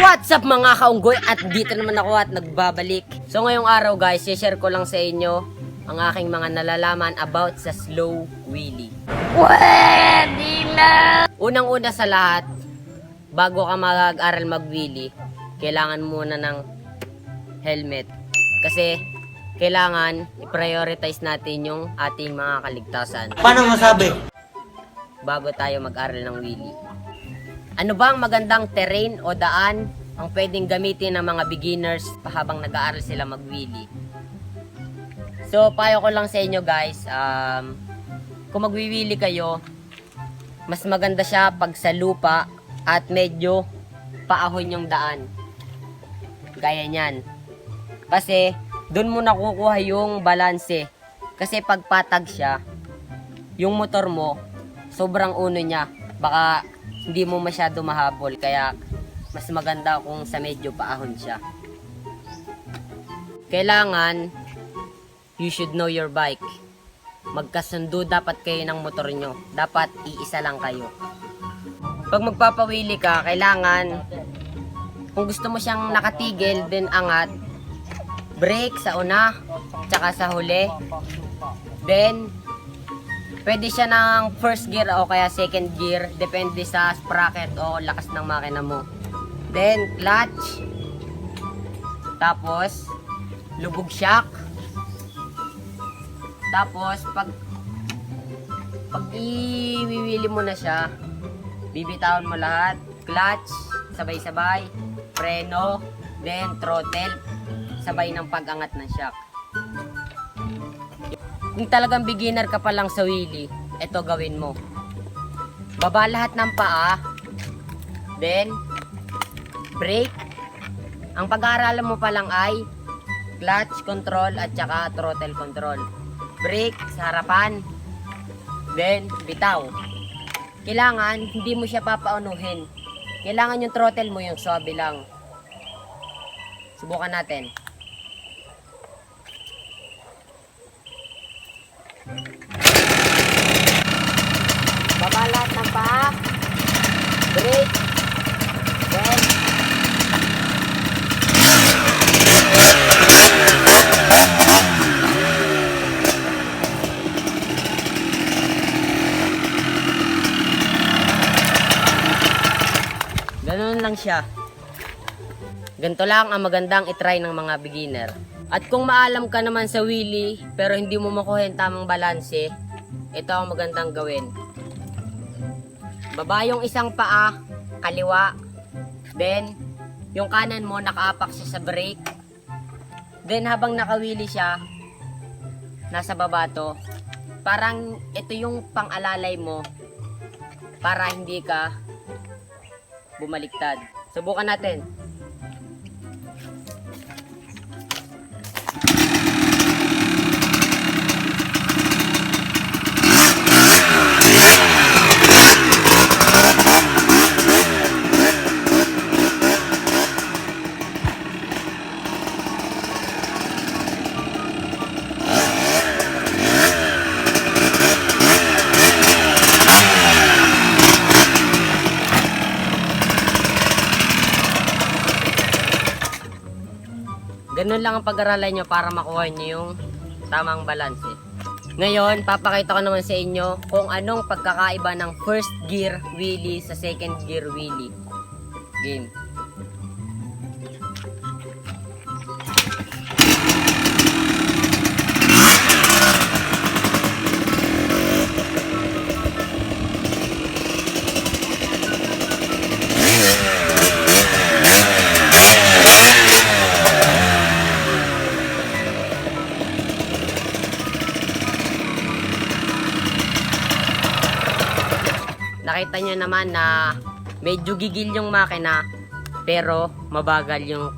What's up mga kaunggoy, at dito naman ako at nagbabalik. So ngayong araw guys, i-share ko lang sa inyo ang aking mga nalalaman about sa slow wheelie. Pwede na! Unang-una sa lahat, bago ka mag-aral mag-wheelie, kailangan muna ng helmet. Kasi kailangan i-prioritize natin yung ating mga kaligtasan. Paano masabi? Bago tayo mag-aral ng wheelie. Ano ba ang magandang terrain o daan ang pwedeng gamitin ng mga beginners habang nag-aaral sila mag-wheelie? So, payo ko lang sa inyo guys, kung mag-wheelie kayo, mas maganda siya pag sa lupa at medyo paahon yung daan. Gaya niyan. Kasi, doon mo nakukuha yung balanse. Kasi pag patag siya, yung motor mo, sobrang uno niya. Baka hindi mo masyado mahabol, kaya mas maganda kung sa medyo paahon siya. Kailangan you should know your bike. Magkasundo dapat kayo ng motor nyo. Dapat iisa lang kayo. Pag magpapawili ka, kailangan kung gusto mo siyang nakatigil, then angat, brake sa una, tsaka sa huli. Then pwede siya ng first gear o kaya second gear, depende sa sprocket o lakas ng makina mo. Then clutch, tapos lubog shock. Tapos pag iwiwili mo na siya, bibitawan mo lahat, clutch sabay-sabay, preno, then throttle sabay ng pag-angat ng shock. Kung talagang beginner ka pa lang sa wheelie, ito gawin mo. Baba lahat ng paa, then brake. Ang pag-aaralan mo pa lang ay clutch control at saka throttle control. Brake sa harapan, then bitaw. Kailangan hindi mo siya papaunuhin. Kailangan yung throttle mo yung swabe lang. Subukan natin. Baba lahat ng paa, brake, then ganun lang siya. Ganito lang ang magandang itry ng mga beginner. At kung maalam ka naman sa wheelie pero hindi mo makuha yung tamang balanse, ito ang magandang gawin. Baba yung isang paa, kaliwa. Then, yung kanan mo nakaapak siya sa brake. Then, habang nakawili siya, nasa baba to. Parang ito yung pang-alalay mo para hindi ka bumaliktad. Subukan natin. Ganun lang ang pag-aralan nyo para makuha nyo yung tamang balanse. Ngayon, papakita ko naman sa inyo kung anong pagkakaiba ng first gear wheelie sa second gear wheelie. Game. Nakita nyo naman na medyo gigil yung makina pero mabagal yung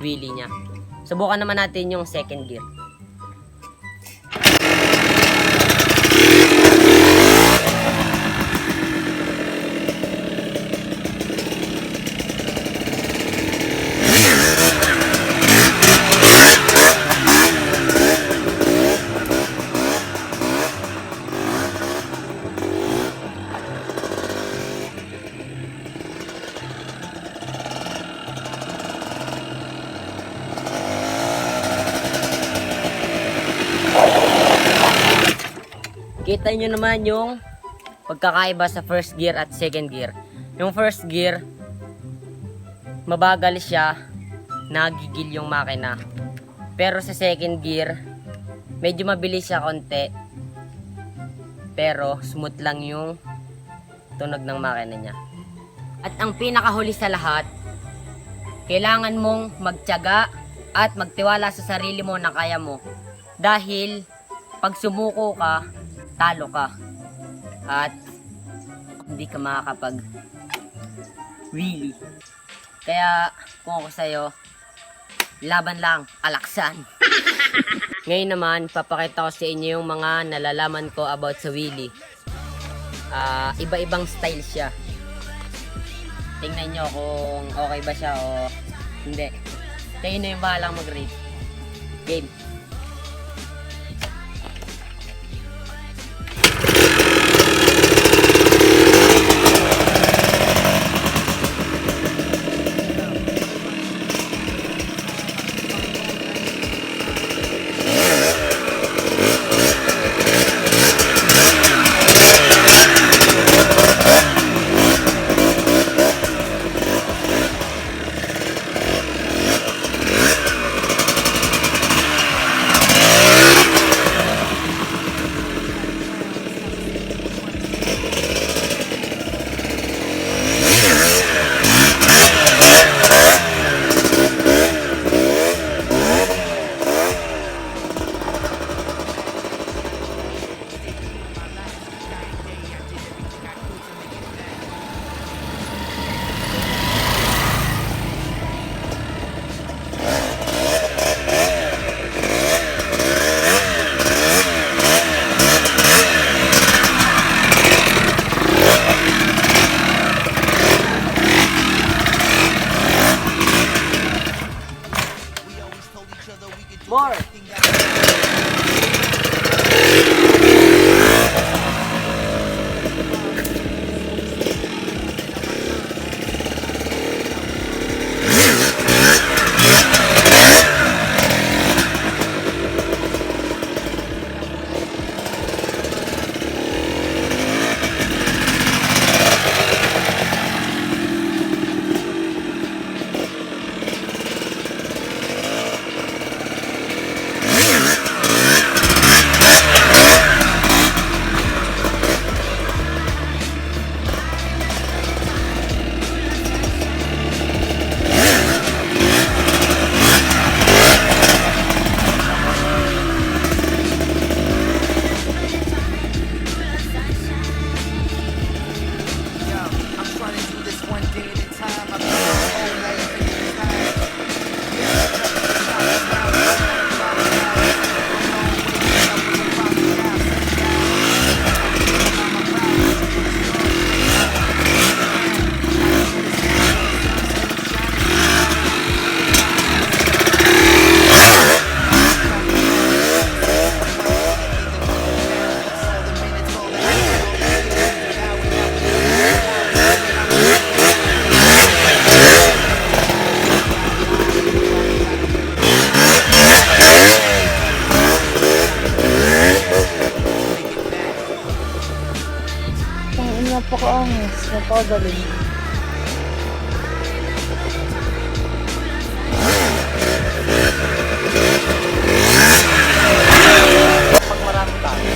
wheelie niya. Subukan naman natin yung second gear. Kita nyo naman yung pagkakaiba sa first gear at second gear. Yung first gear, mabagal siya, nagigil yung makina. Pero sa second gear, medyo mabilis siya konti. Pero smooth lang yung tunog ng makina niya. At ang pinakahuli sa lahat, kailangan mong magtiyaga at magtiwala sa sarili mo na kaya mo. Dahil pag sumuko ka, talo ka. At hindi ka makakapag really. Kaya kung ako sa'yo, laban lang, alaksan. Ngayon naman, papakita ko sa inyo yung mga nalalaman ko about sa wheelie. Iba-ibang style siya. Tingnan nyo kung okay ba siya o hindi. Kayo na yung bahalang mag-rate. Game. More. Napakaangas, napakagaling. Pag marami tayo.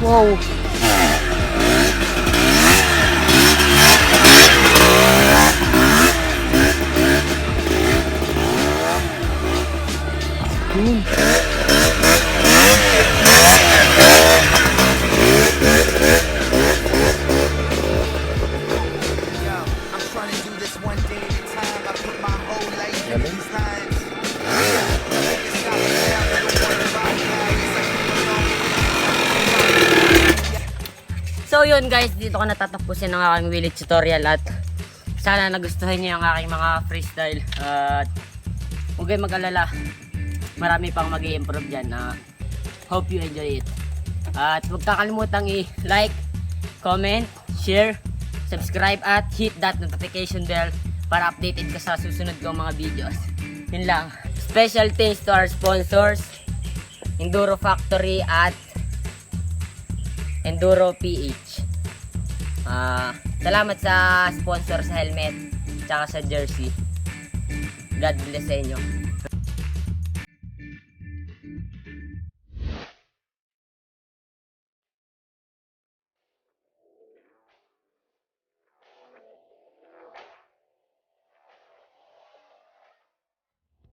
Wow. yun guys, dito ko natatapusin ang aking wheelie tutorial at sana nagustuhan niyo yung aking mga freestyle. At huwag kayong mag-alala, marami pang mag-i-improve dyan. Hope you enjoy it. At huwag kakalimutang i-like, comment, share, subscribe at hit that notification bell para updated ka sa susunod kong mga videos. Yun lang. Special thanks to our sponsors, Enduro Factory at Enduro PH. Salamat sa sponsor sa helmet tsaka sa jersey. God bless sa inyo.